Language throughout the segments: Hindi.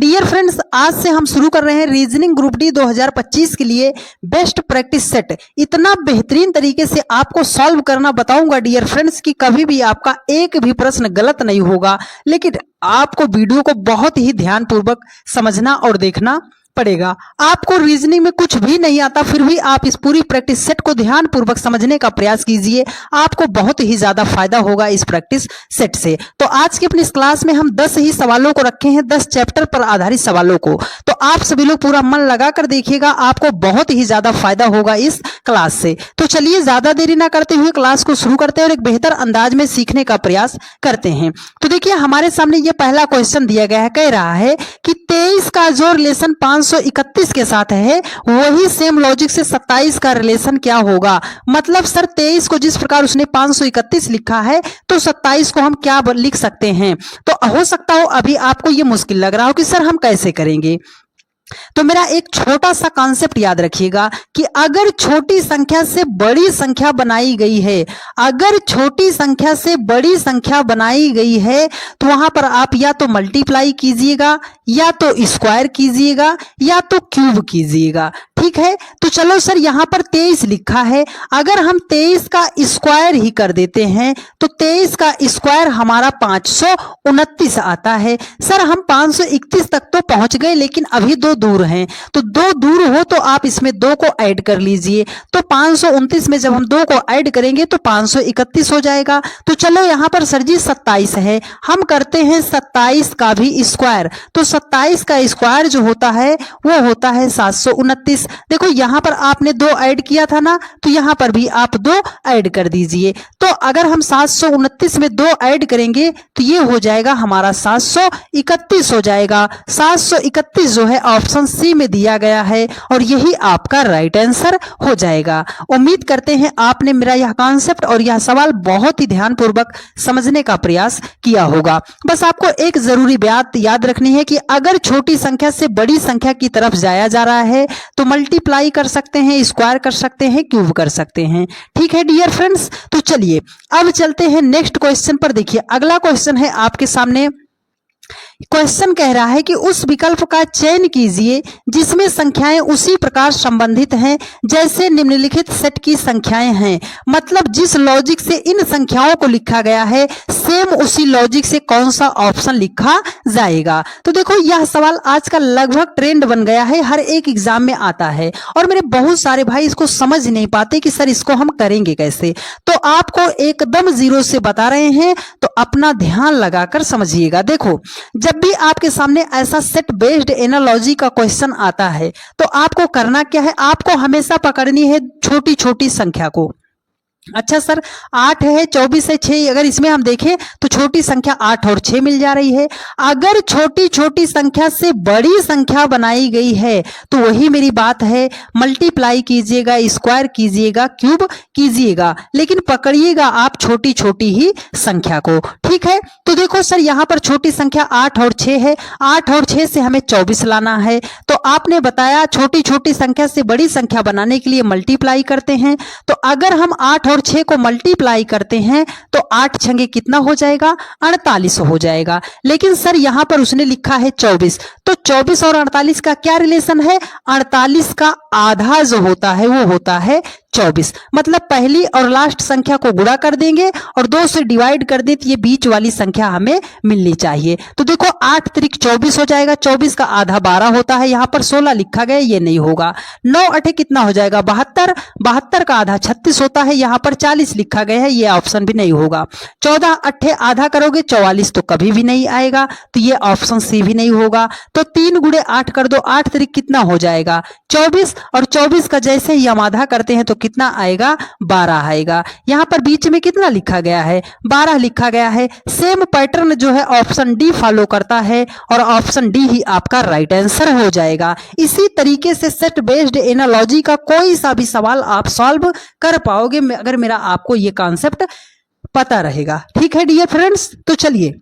डियर फ्रेंड्स, आज से हम शुरू कर रहे हैं रीजनिंग ग्रुप डी 2025 के लिए बेस्ट प्रैक्टिस सेट। इतना बेहतरीन तरीके से आपको सॉल्व करना बताऊंगा डियर फ्रेंड्स कि कभी भी आपका एक भी प्रश्न गलत नहीं होगा। लेकिन आपको वीडियो को बहुत ही ध्यानपूर्वक समझना और देखना पड़ेगा। आपको रीजनिंग में कुछ भी नहीं आता, फिर भी आप इस पूरी प्रैक्टिस सेट को ध्यानपूर्वक समझने का प्रयास कीजिए। आपको बहुत ही ज्यादा फायदा होगा इस प्रैक्टिस सेट से। तो आज की अपनी इस क्लास में हम 10 ही सवालों को रखे हैं, 10 चैप्टर पर आधारित सवालों को। तो आप सभी लोग पूरा मन लगाकर देखिएगा, आपको बहुत ही ज्यादा फायदा होगा इस क्लास से। तो चलिए ज्यादा देरी ना करते हुए क्लास को शुरू करते हैं और एक बेहतर अंदाज में सीखने का प्रयास करते हैं। तो देखिए हमारे सामने ये पहला क्वेश्चन दिया गया है, कह रहा है कि 23 का जो रिलेशन 531 के साथ है वही सेम लॉजिक से 27 का रिलेशन क्या होगा। मतलब सर 23 को जिस प्रकार उसने 531 लिखा है तो 27 को हम क्या लिख सकते हैं। तो हो सकता हो अभी आपको ये मुश्किल लग रहा हो कि सर हम कैसे करेंगे। तो मेरा एक छोटा सा कॉन्सेप्ट याद रखिएगा कि अगर छोटी संख्या से बड़ी संख्या बनाई गई है, अगर छोटी संख्या से बड़ी संख्या बनाई गई है तो वहां पर आप या तो मल्टीप्लाई कीजिएगा, या तो स्क्वायर कीजिएगा, या तो क्यूब कीजिएगा। ठीक है, तो चलो सर यहां पर 23 लिखा है, अगर हम 23 का स्क्वायर ही कर देते हैं तो 23 का स्क्वायर हमारा 529 आता है। सर हम 531 तक तो पहुंच गए लेकिन अभी दो दूर हैं, तो दो दूर हो तो आप इसमें 2 को ऐड कर लीजिए। तो 529 में जब हम 2 को ऐड करेंगे तो 531 हो जाएगा। तो चलो यहां पर सर जी 27 है, हम करते हैं 27 का भी स्क्वायर। तो 27 का स्क्वायर जो होता है वो होता है 729। देखो यहां पर आपने 2 ऐड किया था ना, तो यहां पर भी आप 2 ऐड कर दीजिए। तो अगर हम 729 में 2 ऐड करेंगे तो ये हो जाएगा हमारा 731 हो जाएगा। 731 जो है ऑप्शन सी में दिया गया है और यही आपका राइट आंसर हो जाएगा। उम्मीद करते हैं आपने मेरा यह कॉन्सेप्ट और यह सवाल बहुत ही ध्यानपूर्वक समझने का प्रयास किया होगा। बस आपको एक जरूरी बात याद रखनी है कि अगर छोटी संख्या से बड़ी संख्या की तरफ जाया जा रहा है तो मल्टीप्लाई कर सकते हैं, स्क्वायर कर सकते हैं, क्यूब कर सकते हैं। ठीक है डियर फ्रेंड्स, तो चलिए अब चलते हैं नेक्स्ट क्वेश्चन पर। देखिए अगला क्वेश्चन है आपके सामने। क्वेश्चन कह रहा है कि उस विकल्प का चयन कीजिए जिसमें संख्याएं उसी प्रकार संबंधित हैं जैसे निम्नलिखित सेट की संख्याएं हैं। मतलब जिस लॉजिक से इन संख्याओं को लिखा गया है सेम उसी लॉजिक से कौन सा ऑप्शन लिखा जाएगा। तो देखो यह सवाल आज का लगभग ट्रेंड बन गया है, हर एक एग्जाम में आता है और मेरे बहुत सारे भाई इसको समझ नहीं पाते कि सर इसको हम करेंगे कैसे। तो आपको एकदम जीरो से बता रहे हैं, तो अपना ध्यान लगाकर समझिएगा। देखो जब भी आपके सामने ऐसा सेट बेस्ड एनालॉजी का क्वेश्चन आता है तो आपको करना क्या है, आपको हमेशा पकड़नी है छोटी छोटी संख्या को। अच्छा सर 8 है, 24 है, 6, अगर इसमें हम देखें तो छोटी संख्या 8 और 6 मिल जा रही है। अगर छोटी छोटी संख्या से बड़ी संख्या बनाई गई है तो वही मेरी बात है, मल्टीप्लाई कीजिएगा, स्क्वायर कीजिएगा, क्यूब कीजिएगा, लेकिन पकड़िएगा आप छोटी छोटी ही संख्या को। ठीक है, तो देखो सर यहां पर छोटी संख्या 8 और 6 है, 8 और 6 से हमें 24 लाना है। तो आपने बताया छोटी छोटी संख्या से बड़ी संख्या बनाने के लिए मल्टीप्लाई करते हैं। तो अगर हम 8 और 6 को मल्टीप्लाई करते हैं तो 8 छंगे कितना हो जाएगा, 48 हो जाएगा। लेकिन सर यहां पर उसने लिखा है 24, तो 24 और 48 का क्या रिलेशन है, 48 का आधा जो होता है वो होता है 24। मतलब पहली और लास्ट संख्या को गुणा कर देंगे और 2 से डिवाइड कर दें तो ये बीच वाली संख्या हमें मिलनी चाहिए। तो देखो 8 त्रिक 24 हो जाएगा, 24 का आधा 12 होता है, यहाँ पर 16 लिखा गया, ये नहीं होगा। 9 अठे कितना हो जाएगा 72, 72 का आधा 36 होता है, यहाँ पर 40 लिखा गया है, ये ऑप्शन भी नहीं होगा। 14 अठे आधा करोगे 44 तो कभी भी नहीं आएगा, तो ये ऑप्शन सी भी नहीं होगा। तो 3 गुणे 8 कर दो, 8 त्रिक कितना हो जाएगा 24, और 24 का जैसे ही हम आधा करते हैं तो कितना आएगा 12 आएगा। यहाँ पर बीच में कितना लिखा गया है 12 लिखा गया है। सेम पैटर्न जो है ऑप्शन डी फॉलो करता है और ऑप्शन डी ही आपका राइट आंसर हो जाएगा। इसी तरीके से सेट बेस्ड एनालॉजी का कोई सा भी सवाल आप सॉल्व कर पाओगे अगर मेरा आपको ये कॉन्सेप्ट पता रहेगा। ठीक है डियर फ्रेंड्स, तो चलिए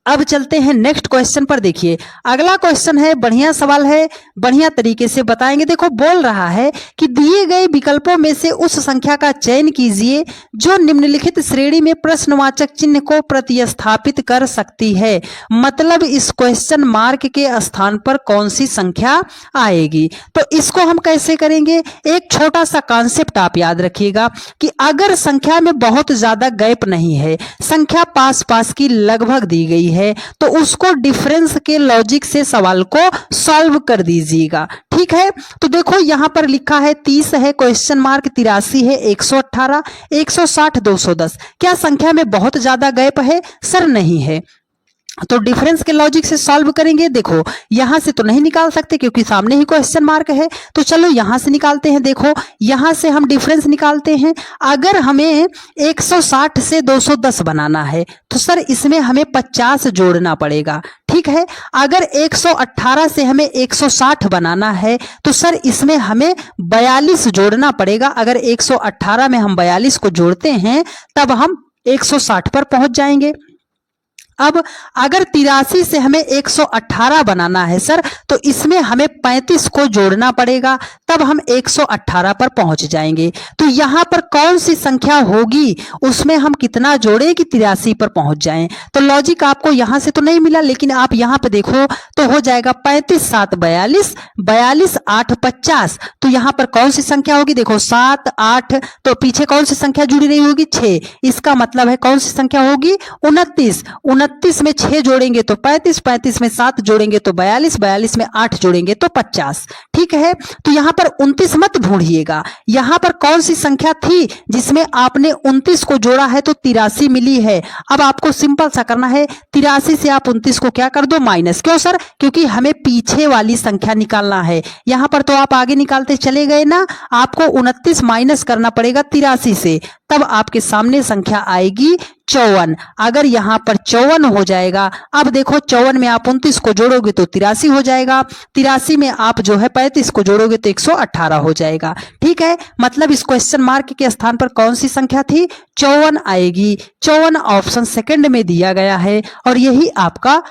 अब चलते हैं नेक्स्ट क्वेश्चन पर। देखिए अगला क्वेश्चन है, बढ़िया सवाल है, बढ़िया तरीके से बताएंगे। देखो बोल रहा है कि दिए गए विकल्पों में से उस संख्या का चयन कीजिए जो निम्नलिखित श्रेणी में प्रश्नवाचक चिन्ह को प्रतिस्थापित कर सकती है। मतलब इस क्वेश्चन मार्क के स्थान पर कौन सी संख्या आएगी। तो इसको हम कैसे करेंगे, एक छोटा सा कॉन्सेप्ट आप याद रखिएगा कि अगर संख्या में बहुत ज्यादा गैप नहीं है, संख्या पास पास की लगभग दी गई है, तो उसको डिफरेंस के लॉजिक से सवाल को सॉल्व कर दीजिएगा। ठीक है, तो देखो यहां पर लिखा है 30 है, क्वेश्चन मार्क 83 है, 118, 160, 210। क्या संख्या में बहुत ज्यादा गैप है? सर नहीं है। तो डिफरेंस के लॉजिक से सॉल्व करेंगे। देखो यहां से तो नहीं निकाल सकते क्योंकि सामने ही क्वेश्चन मार्क है, तो चलो यहां से निकालते हैं। देखो यहां से हम डिफरेंस निकालते हैं। अगर हमें 160 से 210 बनाना है तो सर इसमें हमें 50 जोड़ना पड़ेगा। ठीक है, अगर 118 से हमें 160 बनाना है तो सर इसमें हमें 42 जोड़ना पड़ेगा। अगर 118 में हम 42 को जोड़ते हैं तब हम 160 पर पहुंच जाएंगे। अब अगर 83 से हमें 118 बनाना है सर, तो इसमें हमें 35 को जोड़ना पड़ेगा, तब हम 118 पर पहुंच जाएंगे। तो यहां पर कौन सी संख्या होगी, उसमें हम कितना जोड़े कि 83 पर पहुंच जाएं। तो लॉजिक आपको यहां से तो नहीं मिला, लेकिन आप यहां पर देखो तो हो जाएगा 35 7 42, 42 8 50। तो यहां पर कौन सी संख्या होगी, देखो 7 8, तो पीछे कौन सी संख्या जुड़ी रही होगी, 6। इसका मतलब है कौन सी संख्या होगी, 29। 29 में 6 जोड़ेंगे तो 35, 35 में 7 जोड़ेंगे तो 42, 42 में 8 जोड़ेंगे तो 50। ठीक है, तो यहां पर 29 मत ढूंढिएगा, यहां पर कौन सी संख्या थी जिसमें आपने 29 को जोड़ा है तो 83 मिली है। अब आपको सिंपल सा करना है, 83 से आप 29 को क्या कर दो, माइनस। क्यों सर, क्योंकि हमें पीछे वाली संख्या निकालना है। यहां पर तो आप आगे निकालते चले गए ना, आपको 29 माइनस करना पड़ेगा 83 से, तब आपके सामने संख्या आएगी 54। अगर यहां पर 54 हो जाएगा, अब देखो 54 में आप 29 को जोड़ोगे तो 83 हो जाएगा, 83 में आप जो है 35 को जोड़ोगे तो 118 हो जाएगा। ठीक है, मतलब इस क्वेश्चन मार्क के स्थान पर कौन सी संख्या थी, 54 आएगी। 54 ऑप्शन सेकंड में दिया गया है और यही आपका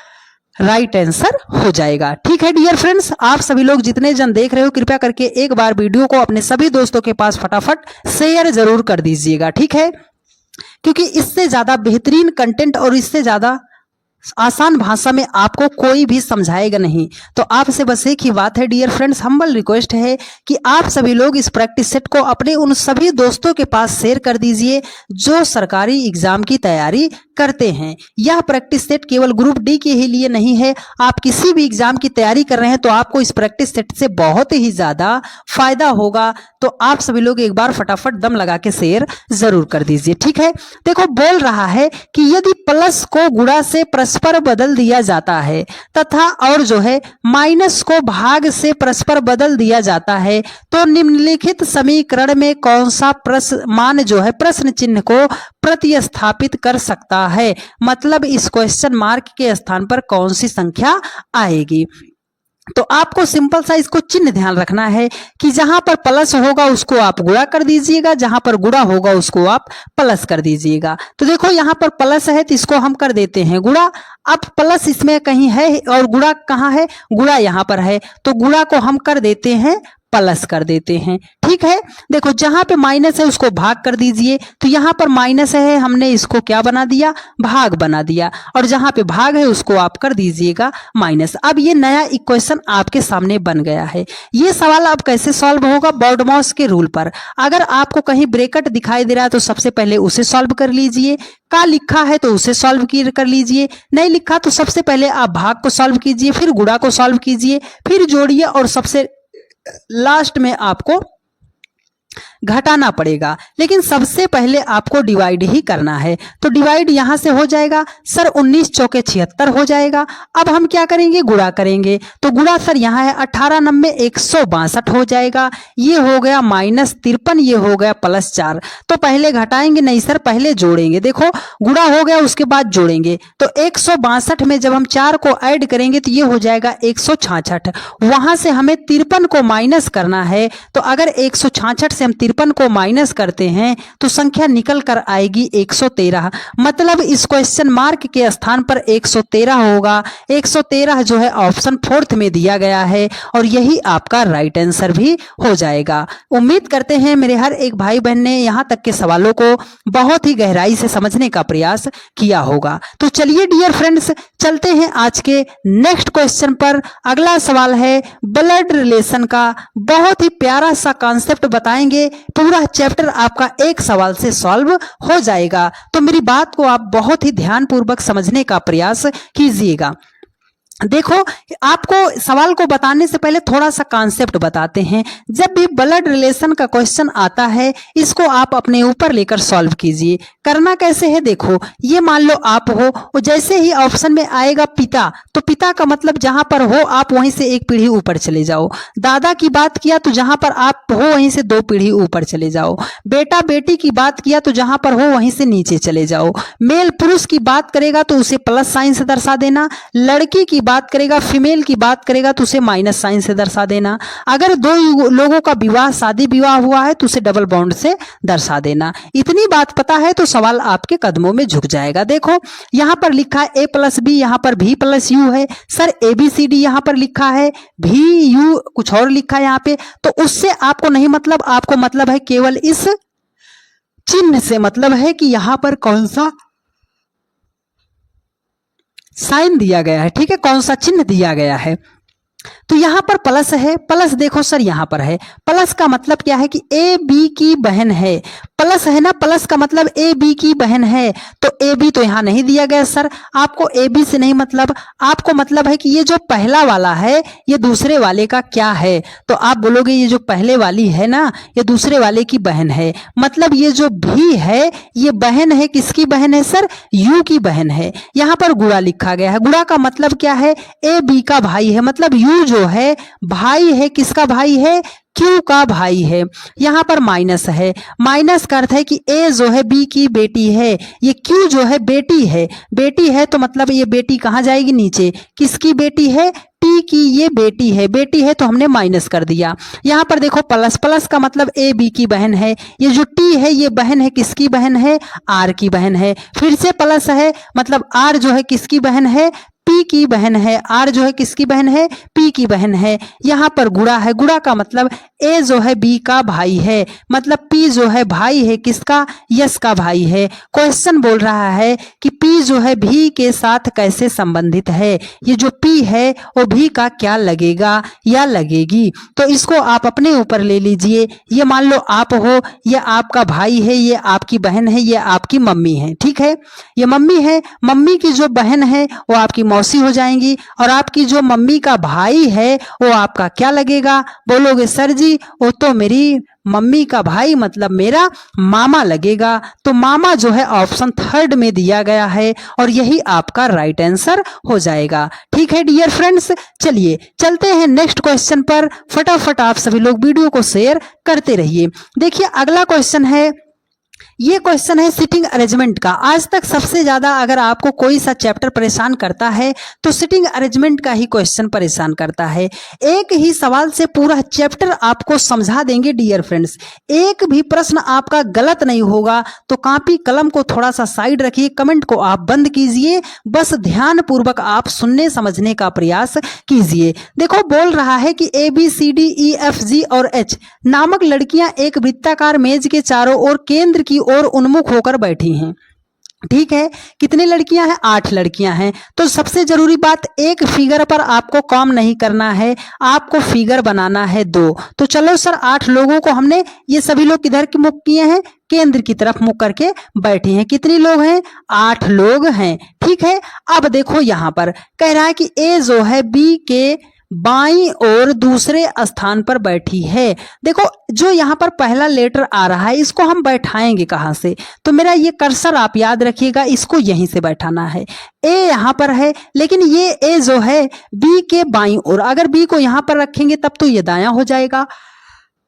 राइट आंसर हो जाएगा। ठीक है डियर फ्रेंड्स, आप सभी लोग जितने जन देख रहे हो कृपया करके एक बार वीडियो को अपने सभी दोस्तों के पास फटाफट शेयर जरूर कर दीजिएगा। ठीक है, क्योंकि इससे ज्यादा बेहतरीन कंटेंट और इससे ज्यादा आसान भाषा में आपको कोई भी समझाएगा नहीं। तो आपसे बस एक ही बात है डियर फ्रेंड्स, हम्बल रिक्वेस्ट है कि आप सभी लोग इस प्रैक्टिस सेट को अपने उन सभी दोस्तों के पास शेयर कर दीजिए जो सरकारी एग्जाम की तैयारी करते हैं। यह प्रैक्टिस सेट केवल ग्रुप डी के ही लिए नहीं है, आप किसी भी एग्जाम की तैयारी कर रहे हैं तो आपको इस प्रैक्टिस सेट से बहुत ही ज्यादा फायदा होगा। तो आप सभी लोग एक बार फटाफट दम लगा के शेयर जरूर कर दीजिए। ठीक है, देखो बोल रहा है कि यदि प्लस को गुणा से परस्पर बदल दिया जाता है तथा और जो है माइनस को भाग से परस्पर बदल दिया जाता है तो निम्नलिखित समीकरण में कौन सा मान जो है प्रश्न चिन्ह को प्रतिस्थापित कर सकता है। मतलब इस क्वेश्चन मार्क के स्थान पर कौन सी संख्या आएगी। तो आपको सिंपल सा इसको चिन्ह ध्यान रखना है कि जहां पर प्लस होगा उसको आप गुणा कर दीजिएगा, जहां पर गुणा होगा उसको आप प्लस कर दीजिएगा। तो देखो यहां पर प्लस है तो इसको हम कर देते हैं गुणा। अब प्लस इसमें कहीं है और गुणा कहां है, गुणा यहां पर है, तो गुणा को हम कर देते हैं प्लस कर देते हैं। ठीक है, देखो जहां पे माइनस है उसको भाग कर दीजिए, तो यहां पर माइनस है, हमने इसको क्या बना दिया, भाग बना दिया, और जहां पे भाग है उसको आप कर दीजिएगा माइनस। अब ये नया इक्वेशन आपके सामने बन गया है। ये सवाल अब कैसे सॉल्व होगा, बॉर्डमॉस के रूल पर। अगर आपको कहीं ब्रैकेट दिखाई दे रहा है तो सबसे पहले उसे सॉल्व कर लीजिए, का लिखा है तो उसे सॉल्व कर लीजिए, नहीं लिखा तो सबसे पहले आप भाग को सॉल्व कीजिए, फिर गुणा को सॉल्व कीजिए, फिर जोड़िए और सबसे लास्ट में आपको घटाना पड़ेगा। लेकिन सबसे पहले आपको डिवाइड ही करना है, तो डिवाइड यहां से हो जाएगा सर 19 चौके 76 हो जाएगा। अब हम क्या करेंगे, गुणा करेंगे, तो गुणा सर यहां है 18 9 162 हो जाएगा। ये हो गया -53, ये हो गया +4। तो पहले घटाएंगे नहीं सर, पहले जोड़ेंगे। देखो गुणा हो गया उसके बाद जोड़ेंगे, तो 162 में जब हम 4 को ऐड करेंगे तो ये हो जाएगा 166। वहां से हमें 53 को माइनस करना है, तो अगर 166 से हम 53 तिरपन को माइनस करते हैं तो संख्या निकल कर आएगी 113। मतलब इस क्वेश्चन मार्क के स्थान पर 113 होगा। 113 जो है ऑप्शन 4 में दिया गया है और यही आपका राइट आंसर भी हो जाएगा। उम्मीद करते हैं मेरे हर एक भाई बहन ने यहाँ तक के सवालों को बहुत ही गहराई से समझने का प्रयास किया होगा। तो चलिए डियर फ्रेंड्स, चलते हैं आज के नेक्स्ट क्वेश्चन पर। अगला सवाल है ब्लड रिलेशन का। बहुत ही प्यारा सा कॉन्सेप्ट बताएंगे, पूरा चैप्टर आपका एक सवाल से सॉल्व हो जाएगा। तो मेरी बात को आप बहुत ही ध्यानपूर्वक समझने का प्रयास कीजिएगा। देखो, आपको सवाल को बताने से पहले थोड़ा सा कॉन्सेप्ट बताते हैं। जब भी ब्लड रिलेशन का क्वेश्चन आता है, इसको आप अपने ऊपर लेकर सॉल्व कीजिए। करना कैसे है, देखो, ये मान लो आप हो और जैसे ही ऑप्शन में आएगा पिता, तो पिता का मतलब जहां पर हो आप वहीं से एक पीढ़ी ऊपर चले जाओ। दादा की बात किया तो जहां पर आप हो वहीं से 2 पीढ़ी ऊपर चले जाओ। बेटा बेटी की बात किया तो जहां पर हो वहीं से नीचे चले जाओ। मेल पुरुष की बात करेगा तो उसे प्लस साइन से दर्शा देना। लड़की की बात करेगा, फीमेल की बात करेगा तो उसे माइनस साइन से दर्शा देना। अगर 2 लोगों का विवाह शादी विवाह हुआ है तो उसे डबल बॉन्ड से दर्शा देना। इतनी बात पता है तो सवाल आपके कदमों में झुक जाएगा। देखो, यहां पर लिखा है A+B, यहां पर V+U है। सर ABCD यहां पर लिखा है, VU कुछ और लिखा है यहां पे, तो उससे आपको नहीं मतलब, आपको मतलब है केवल इस चिन्ह से मतलब है कि यहां पर कौन सा साइन दिया गया है, ठीक है, कौन सा चिन्ह दिया गया है। तो यहां पर प्लस है। प्लस देखो सर यहां पर है। प्लस का मतलब क्या है कि ए बी की बहन है। प्लस है ना, प्लस का मतलब ए बी की बहन है। तो ए बी तो यहां नहीं दिया गया सर, आपको ए बी से नहीं मतलब, आपको मतलब है कि ये जो पहला वाला है ये दूसरे वाले का क्या है। तो आप बोलोगे ये जो पहले वाली है ना ये दूसरे वाले की बहन है। मतलब ये जो भी है ये बहन है, किसकी बहन है सर, यू की बहन है। यहां पर गुणा लिखा गया है। गुणा का मतलब क्या है, ए बी का भाई है। मतलब यू जो है भाई है, किसका भाई है, क्यू का भाई है। यहां पर माइनस है। माइनस का अर्थ है कि ए जो है बी की बेटी है, ये क्यू जो है बेटी है। बेटी है तो मतलब ये बेटी कहां जाएगी, नीचे। किसकी बेटी है, टी की ये बेटी है। बेटी है तो हमने माइनस कर दिया। यहां पर देखो प्लस, प्लस का मतलब ए बी की बहन है। ये जो टी है ये बहन है, किसकी बहन है, आर की बहन है। फिर से प्लस है, मतलब आर जो है किसकी बहन है, पी की बहन है। आर जो है किसकी बहन है, पी की बहन है। यहां पर गुणा है। गुणा का मतलब ए जो है बी का भाई है, मतलब पी जो है भाई है किसका, यस का भाई है। क्वेश्चन बोल रहा है कि पी जो है भी के साथ कैसे संबंधित है। ये जो पी है वो भी का क्या लगेगा या लगेगी। तो इसको आप अपने ऊपर ले लीजिए। ये मान लो आप हो, ये आपका भाई है, ये आपकी बहन है, ये आपकी मम्मी है, ठीक है। ये मम्मी है, मम्मी की जो बहन है वो आपकी मौसी हो जाएंगी और आपकी जो मम्मी का भाई है वो आपका क्या लगेगा। बोलोगे सर जी वो तो मेरी मम्मी का भाई मतलब मेरा मामा लगेगा। तो मामा जो है ऑप्शन 3 में दिया गया है और यही आपका राइट आंसर हो जाएगा। ठीक है डियर फ्रेंड्स, चलिए चलते हैं नेक्स्ट क्वेश्चन पर। फटाफट आप सभी लोग वीडियो को शेयर करते रहिए। देखिए अगला क्वेश्चन है, ये क्वेश्चन है सिटिंग अरेंजमेंट का। आज तक सबसे ज्यादा अगर आपको कोई सा चैप्टर परेशान करता है तो सिटिंग अरेंजमेंट का ही क्वेश्चन परेशान करता है। एक ही सवाल से पूरा चैप्टर आपको समझा देंगे डियर फ्रेंड्स। एक भी प्रश्न आपका गलत नहीं होगा। तो कॉपी कलम को थोड़ा सा साइड रखिए, कमेंट को आप बंद कीजिए, बस ध्यान पूर्वक आप सुनने समझने का प्रयास कीजिए। देखो बोल रहा है कि ABCDEFG और H नामक लड़कियां एक वृत्ताकार मेज के चारों ओर केंद्र की ओर उन्मुख होकर बैठी हैं। ठीक है, कितनी लड़कियां हैं, 8 लड़कियां हैं। तो सबसे जरूरी बात, एक फिगर पर आपको काम नहीं करना है, आपको फिगर बनाना है 2। तो चलो सर 8 लोगों को हमने, ये सभी लोग किधर की मुख किए हैं, केंद्र की तरफ मुख करके बैठे हैं। कितने लोग हैं, 8 लोग हैं। ठीक है, अब देखो यहां पर कह रहा है कि ए जो है बी के बाईं ओर दूसरे स्थान पर बैठी है। देखो जो यहाँ पर पहला लेटर आ रहा है इसको हम बैठाएंगे कहाँ से, तो मेरा ये कर्सर आप याद रखिएगा, इसको यहीं से बैठाना है। ए यहाँ पर है, लेकिन ये ए जो है बी के बाईं ओर, अगर बी को यहाँ पर रखेंगे तब तो ये दायां हो जाएगा।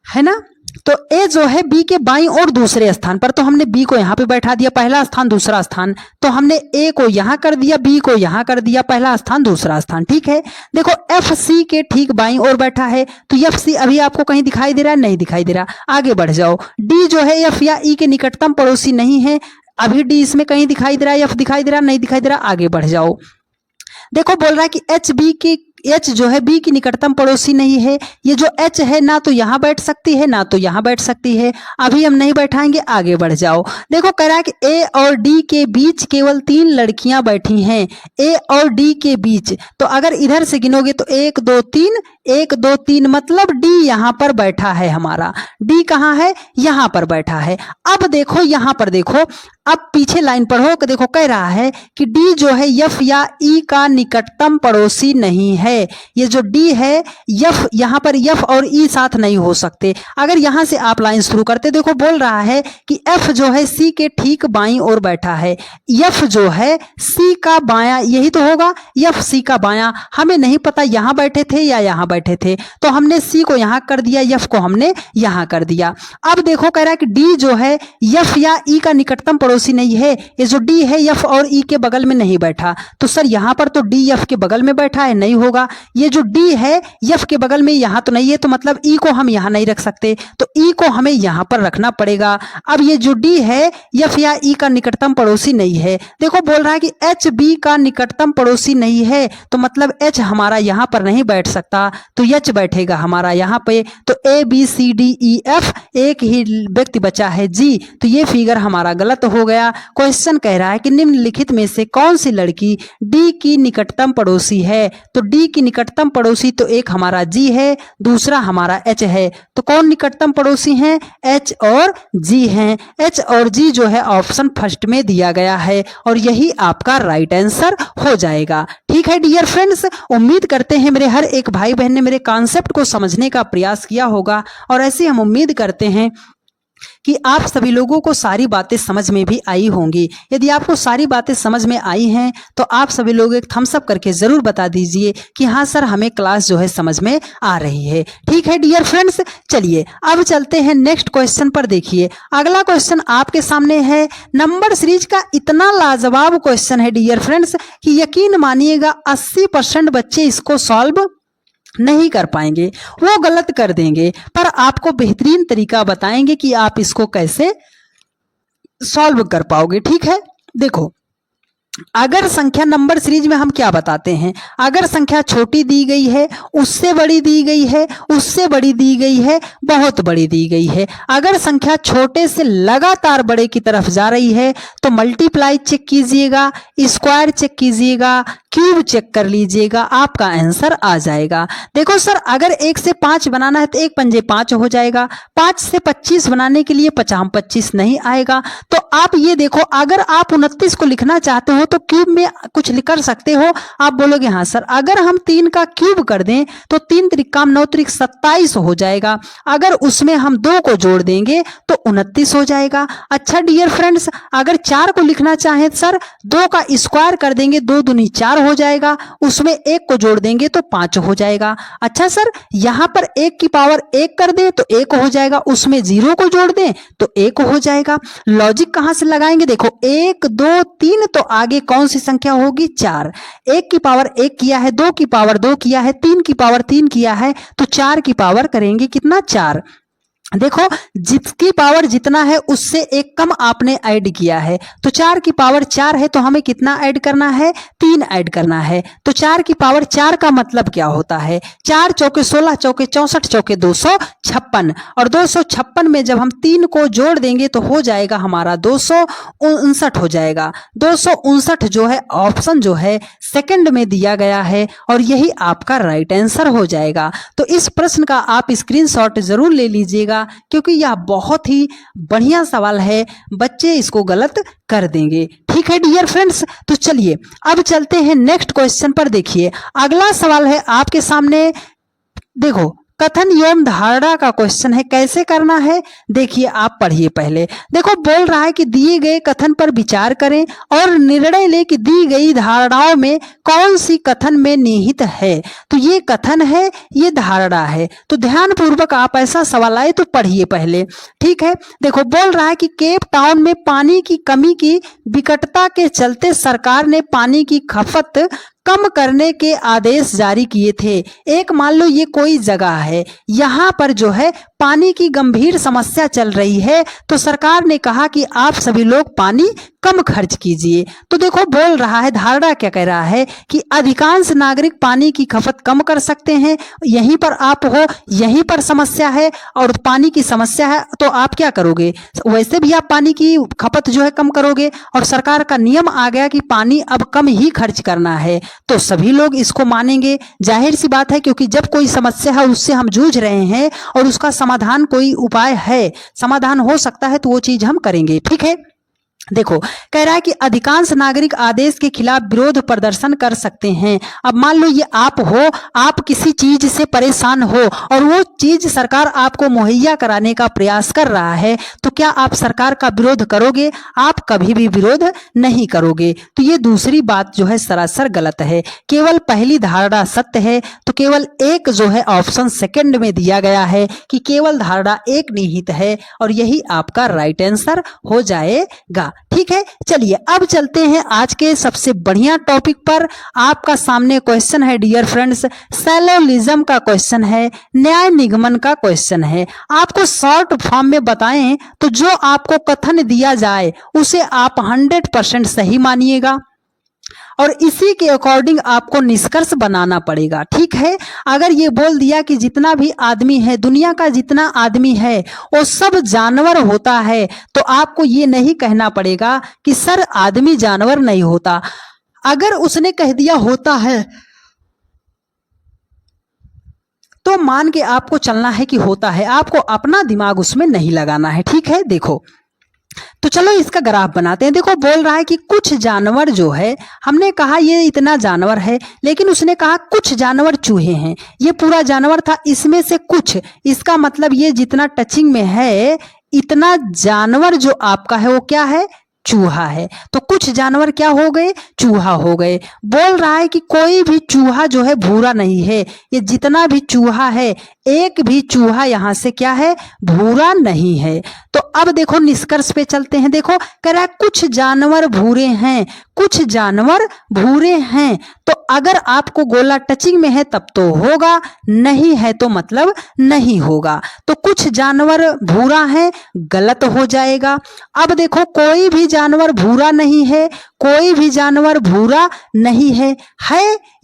है ना। तो ए जो है बी के बाईं और दूसरे स्थान पर, तो हमने बी को यहाँ पे बैठा दिया, पहला स्थान दूसरा स्थान, तो हमने ए को यहाँ कर दिया, बी को यहाँ कर दिया, पहला स्थान दूसरा स्थान। ठीक है, देखो एफ सी के ठीक बाईं ओर बैठा है, तो एफ सी अभी आपको कहीं दिखाई दे रहा है? नहीं दिखाई दे रहा। आगे बढ़ जाओ, डी जो है एफ या ई के निकटतम पड़ोसी नहीं है, अभी डी इसमें कहीं दिखाई दे रहा है? एफ दिखाई दे रहा, नहीं दिखाई दे रहा। आगे बढ़ जाओ, देखो बोल रहा है कि एच बी की, एच जो है बी की निकटतम पड़ोसी नहीं है। ये जो एच है ना तो यहाँ बैठ सकती है ना तो यहाँ बैठ सकती है, अभी हम नहीं बैठाएंगे। आगे बढ़ जाओ, देखो कह रहा है कि ए और डी के बीच केवल 3 लड़कियां बैठी हैं, ए और डी के बीच। तो अगर इधर से गिनोगे तो 1 2 3, 1 2 3, मतलब डी यहाँ पर बैठा है हमारा। डी कहाँ है? यहाँ पर बैठा है। अब देखो यहाँ पर देखो, अब पीछे लाइन पढ़ो, देखो कह रहा है कि डी जो है एफ या ई का निकटतम पड़ोसी नहीं है। ये जो डी है एफ, यहाँ पर एफ और ई साथ नहीं हो सकते। अगर यहाँ से आप लाइन शुरू करते, देखो बोल रहा है कि एफ जो है सी के ठीक बाईं ओर बैठा है, एफ जो है सी का बायां, यही तो होगा, एफ सी का बायां। हमें नहीं पता यहाँ बैठे थे या यहाँ बैठे थे, तो हमने सी को यहाँ कर दिया, एफ को हमने यहाँ कर दिया। अब देखो कह रहा है कि डी जो है एफ या ई का निकटतम पड़ोसी नहीं है। ये जो डी है एफ और ई के बगल में नहीं बैठा, तो सर यहाँ पर तो डी एफ के बगल में बैठा है, नहीं होगा। ये जो डी है एफ के बगल में यहाँ तो नहीं है, तो मतलब ई को हम यहाँ नहीं रख सकते, तो ई को हमें यहाँ पर रखना पड़ेगा। अब ये जो डी है एफ या ई का निकटतम पड़ोसी नहीं है, देखो बोल रहा है कि एच बी का निकटतम पड़ोसी नहीं है, तो मतलब एच हमारा यहाँ पर नहीं बैठ सकता, तो एच बैठेगा हमारा यहाँ पे। तो A B C D E F, एक ही व्यक्ति बचा है जी, तो ये फिगर हमारा गलत हो गया। क्वेश्चन कह रहा है कि निम्नलिखित में से कौन सी लड़की डी की निकटतम पड़ोसी है? तो डी की निकटतम पड़ोसी तो एक हमारा जी है, दूसरा हमारा एच है। तो कौन निकटतम पड़ोसी हैं? एच और जी हैं। एच और जी जो है ऑप्शन फर्स्ट में दिया गया है, और यही आपका राइट आंसर हो जाएगा। ठीक है डियर फ्रेंड्स, उम्मीद करते हैं मेरे हर एक भाई बहन ने मेरे कॉन्सेप्ट को समझने का प्रयास किया होगा, और ऐसे हम उम्मीद करते हैं कि आप सभी लोगों को सारी बातें समझ में भी आई होंगी। यदि आपको सारी बातें समझ में आई हैं तो आप सभी लोग एक थम्स अप करके ज़रूर बता दीजिए कि हाँ सर हमें क्लास जो है समझ में आ रही है। ठीक है डियर फ्रेंड्स, चलिए अब चलते हैं नेक्स्ट क्वेश्चन पर। देखिए अगला क्वेश्चन आपके सामने है, नंबर सीरीज का इतना लाजवाब क्वेश्चन है डियर फ्रेंड्स कि यकीन मानिएगा 80% बच्चे इसको सॉल्व नहीं कर पाएंगे, वो गलत कर देंगे, पर आपको बेहतरीन तरीका बताएंगे कि आप इसको कैसे सॉल्व कर पाओगे। ठीक है, देखो अगर संख्या, नंबर सीरीज में हम क्या बताते हैं, अगर संख्या छोटी दी गई है, उससे बड़ी दी गई है, उससे बड़ी दी गई है, बहुत बड़ी दी गई है, अगर संख्या छोटे से लगातार बड़े की तरफ जा रही है तो मल्टीप्लाई चेक कीजिएगा, स्क्वायर चेक कीजिएगा, क्यूब चेक कर लीजिएगा, आपका आंसर आ जाएगा। देखो सर अगर 1 से 5 बनाना है तो 1 पंजे 5 हो जाएगा, 5 से 25 बनाने के लिए 5 25 नहीं आएगा। तो आप ये देखो, अगर आप 29 को लिखना चाहते हो तो क्यूब में कुछ लिख कर सकते हो। आप बोलोगे हाँ सर, अगर हम 3 का क्यूब कर दें तो 3 त्रिक 9 त्रिक 27 हो जाएगा, अगर उसमें हम 2 को जोड़ देंगे तो 29 हो जाएगा। अच्छा डियर फ्रेंड्स, अगर 4 को लिखना चाहें सर, 2 का स्क्वायर कर देंगे, 2 दूनी 4 हो जाएगा, उसमें 1 को जोड़ देंगे तो 5 हो जाएगा। अच्छा सर, यहां पर 1 की पावर 1 कर दें तो 1 हो जाएगा, उसमें 0 को जोड़ दें तो 1 हो जाएगा। लॉजिक कहां से लगाएंगे? देखो 1 2 3, तो आगे कौन सी संख्या होगी? 4। 1 की पावर 1 किया है, 2 की पावर 2 किया है, 3 की पावर 3 किया है, तो 4 की पावर करेंगे कितना? 4। देखो जिसकी पावर जितना है उससे एक कम आपने ऐड किया है, तो 4 की पावर 4 है, तो हमें कितना ऐड करना है? 3 ऐड करना है। तो 4 की पावर 4 का मतलब क्या होता है? 4 चौके 16, चौके 64, चौके 256, और 256 में जब हम 3 को जोड़ देंगे तो हो जाएगा हमारा 259 हो जाएगा। 259 जो है ऑप्शन जो है सेकंड में दिया गया है, और यही आपका राइट आंसर हो जाएगा। तो इस प्रश्न का आप स्क्रीनशॉट जरूर ले लीजिएगा, क्योंकि यह बहुत ही बढ़िया सवाल है, बच्चे इसको गलत कर देंगे। ठीक है डियर फ्रेंड्स, तो चलिए अब चलते हैं नेक्स्ट क्वेश्चन पर। देखिए अगला सवाल है आपके सामने, देखो कथन एवं धारणा का क्वेश्चन है। कैसे करना है देखिए, आप पढ़िए पहले। देखो बोल रहा है कि दिए गए कथन पर विचार करें और निर्णय लें कि दी गई धारणाओं में कौन सी कथन में निहित है। तो ये कथन है, ये धारणा है। तो ध्यान पूर्वक आप ऐसा सवाल आए तो पढ़िए पहले, ठीक है। देखो बोल रहा है कि केप टाउन में पानी की कमी की विकटता के चलते सरकार ने पानी की खपत कम करने के आदेश जारी किए थे। एक मान लो ये कोई जगह है, यहाँ पर जो है पानी की गंभीर समस्या चल रही है, तो सरकार ने कहा कि आप सभी लोग पानी कम खर्च कीजिए। तो देखो बोल रहा है, धारणा क्या कह रहा है कि अधिकांश नागरिक पानी की खपत कम कर सकते हैं। यहीं पर आप हो, यहीं पर समस्या है और पानी की समस्या है, तो आप क्या करोगे? वैसे भी आप पानी की खपत जो है कम करोगे और सरकार का नियम आ गया कि पानी अब कम ही खर्च करना है, तो सभी लोग इसको मानेंगे। जाहिर सी बात है, क्योंकि जब कोई समस्या है उससे हम जूझ रहे हैं और उसका समाधान कोई उपाय है, समाधान हो सकता है, तो वो चीज हम करेंगे, ठीक है। देखो कह रहा है कि अधिकांश नागरिक आदेश के खिलाफ विरोध प्रदर्शन कर सकते हैं। अब मान लो ये आप हो, आप किसी चीज से परेशान हो और वो चीज सरकार आपको मुहैया कराने का प्रयास कर रहा है, तो क्या आप सरकार का विरोध करोगे? आप कभी भी विरोध नहीं करोगे। तो ये दूसरी बात जो है सरासर गलत है। केवल पहली धारणा सत्य है, तो केवल एक जो है ऑप्शन सेकंड में दिया गया है कि केवल धारणा एक निहित है, और यही आपका राइट आंसर हो जाएगा, ठीक है। चलिए अब चलते हैं आज के सबसे बढ़िया टॉपिक पर। आपका सामने क्वेश्चन है डियर फ्रेंड्स, सैलोलिज्म का क्वेश्चन है, न्याय निगमन का क्वेश्चन है। आपको शॉर्ट फॉर्म में बताएं तो जो आपको कथन दिया जाए उसे आप 100% सही मानिएगा और इसी के अकॉर्डिंग आपको निष्कर्ष बनाना पड़ेगा, ठीक है। अगर ये बोल दिया कि जितना भी आदमी है, दुनिया का जितना आदमी है वो सब जानवर होता है, तो आपको ये नहीं कहना पड़ेगा कि सर आदमी जानवर नहीं होता। अगर उसने कह दिया होता है तो मान के आपको चलना है कि होता है, आपको अपना दिमाग उसमें नहीं लगाना है, ठीक है। देखो तो चलो इसका ग्राफ बनाते हैं। देखो बोल रहा है कि कुछ जानवर जो है, हमने कहा ये इतना जानवर है, लेकिन उसने कहा कुछ जानवर चूहे हैं। ये पूरा जानवर था, इसमें से कुछ, इसका मतलब ये जितना टचिंग में है इतना जानवर जो आपका है वो क्या है? चूहा है। तो कुछ जानवर क्या हो गए? चूहा हो गए। बोल रहा है कि कोई भी चूहा जो है भूरा नहीं है। ये जितना भी चूहा है, एक भी चूहा यहां से क्या है? भूरा नहीं है। तो अब देखो निष्कर्ष पे चलते हैं। देखो कह रहा है कुछ जानवर भूरे हैं, कुछ जानवर भूरे हैं। तो अगर आपको गोला टचिंग में है तब तो होगा, नहीं है तो मतलब नहीं होगा। तो कुछ जानवर भूरा है, गलत हो जाएगा। अब देखो कोई भी जानवर भूरा नहीं है, कोई भी जानवर भूरा नहीं है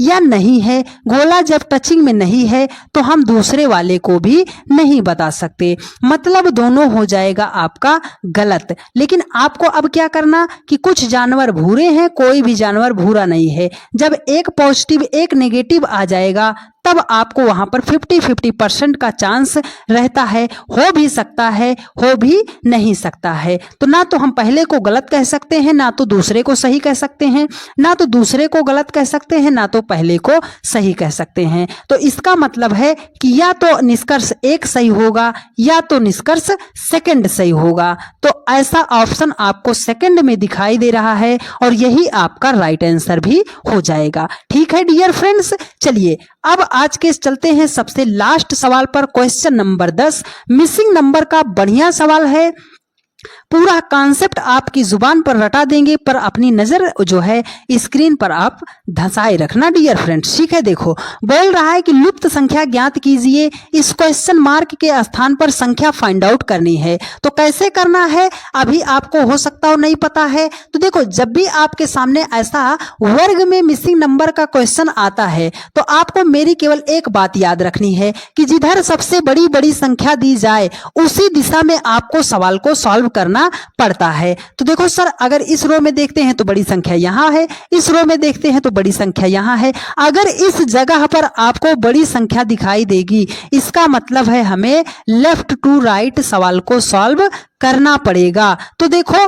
या नहीं है? गोला जब टचिंग में नहीं है तो हम दूसरे वाले को भी नहीं बता सकते, मतलब दोनों हो जाएगा आपका गलत। लेकिन आपको अब क्या करना कि कुछ जानवर भूरे हैं, कोई भी जानवर भूरा नहीं है। जब एक पॉजिटिव एक नेगेटिव आ जाएगा तब आपको वहां पर 50-50% का चांस रहता है। हो भी सकता है, हो भी नहीं सकता है। तो ना तो हम पहले को गलत कह सकते हैं, ना तो दूसरे को सही कह सकते हैं, ना तो दूसरे को गलत कह सकते हैं, ना तो पहले को सही कह सकते हैं। तो इसका मतलब है कि या तो निष्कर्ष एक सही होगा या तो निष्कर्ष सेकंड सही होगा। तो ऐसा ऑप्शन आपको सेकंड में दिखाई दे रहा है और यही आपका राइट आंसर भी हो जाएगा, ठीक है डियर फ्रेंड्स। चलिए अब आज के चलते हैं सबसे लास्ट सवाल पर, क्वेश्चन नंबर 10। मिसिंग नंबर का बढ़िया सवाल है। पूरा कॉन्सेप्ट आपकी जुबान पर रटा देंगे, पर अपनी नजर जो है स्क्रीन पर आप धंसाए रखना डियर फ्रेंड्स, ठीक है। देखो बोल रहा है कि लुप्त संख्या ज्ञात कीजिए। इस क्वेश्चन मार्क के स्थान पर संख्या फाइंड आउट करनी है। तो कैसे करना है अभी आपको हो सकता हो नहीं पता है। तो देखो जब भी आपके सामने ऐसा वर्ग में मिसिंग नंबर का क्वेश्चन आता है तो आपको मेरी केवल एक बात याद रखनी है कि जिधर सबसे बड़ी बड़ी संख्या दी जाए उसी दिशा में आपको सवाल को सॉल्व करना पड़ता है। तो देखो सर अगर इस रो में देखते हैं तो बड़ी संख्या यहां है, इस रो में देखते हैं तो बड़ी संख्या यहां है। अगर इस जगह पर आपको बड़ी संख्या दिखाई देगी, इसका मतलब है हमें लेफ्ट टू राइट सवाल को सॉल्व करना पड़ेगा। तो देखो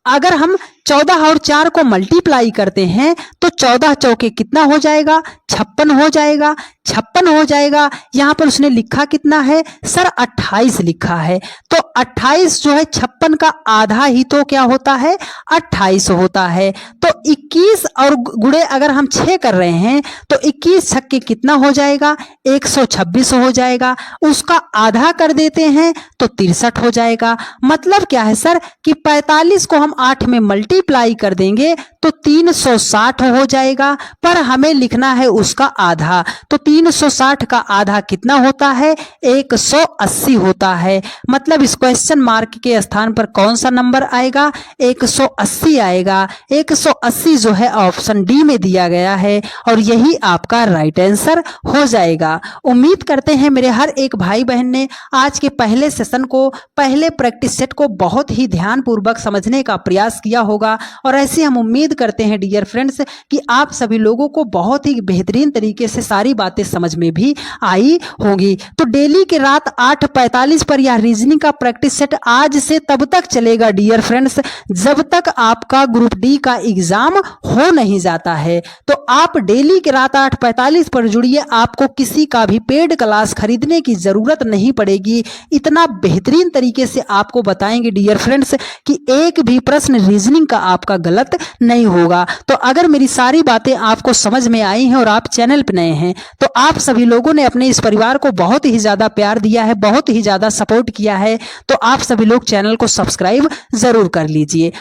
अगर हम 14 और 4 को मल्टीप्लाई करते हैं तो 14 चौके कितना हो जाएगा? 56 हो जाएगा। 56 हो जाएगा। यहाँ पर उसने लिखा कितना है सर 28 लिखा है। तो 28 जो है 56 का आधा ही तो क्या होता है 28 होता है। तो 21 और गुणे अगर हम 6 कर रहे हैं तो 21 छक्के कितना हो जाएगा 126 हो जाएगा। उसका आधा कर देते हैं तो 63 हो जाएगा। मतलब क्या है सर कि 45 को हम 8 में मल्टीप्लाई कर देंगे तो 360 हो जाएगा, पर हमें लिखना है उसका आधा। तो 360 का आधा कितना होता है 180 होता है। मतलब इस क्वेश्चन मार्क के स्थान पर कौन सा नंबर आएगा 180 आएगा। 180 जो है ऑप्शन डी में दिया गया है और यही आपका राइट आंसर हो जाएगा। उम्मीद करते हैं मेरे हर एक भाई बहन ने आज के पहले सेशन को, पहले प्रैक्टिस सेट को बहुत ही ध्यानपूर्वक समझने का प्रयास किया होगा और ऐसे हम उम्मीद करते हैं डियर फ्रेंड्स कि आप सभी लोगों को बहुत ही बेहतरीन तरीके से सारी बातें समझ में भी आई होंगी। तो डेली के रात 8:45 पर यह रीजनिंग का प्रैक्टिस सेट आज से तब तक चलेगा डियर फ्रेंड्स जब तक आपका ग्रुप डी का एग्जाम हो नहीं जाता है। तो आप डेली के रात 8:45 पर जुड़िए, आपको किसी का भी पेड क्लास खरीदने की जरूरत नहीं पड़ेगी। इतना बेहतरीन तरीके से आपको बताएंगे डियर फ्रेंड्स कि एक भी प्रश्न रीजनिंग का आपका गलत नहीं होगा। तो अगर मेरी सारी बातें आपको समझ में आई हैं और आप चैनल पर नए हैं तो आप सभी लोगों ने अपने इस परिवार को बहुत ही ज्यादा प्यार दिया है, बहुत ही ज्यादा सपोर्ट किया है, तो आप सभी लोग चैनल को सब्सक्राइब जरूर कर लीजिए।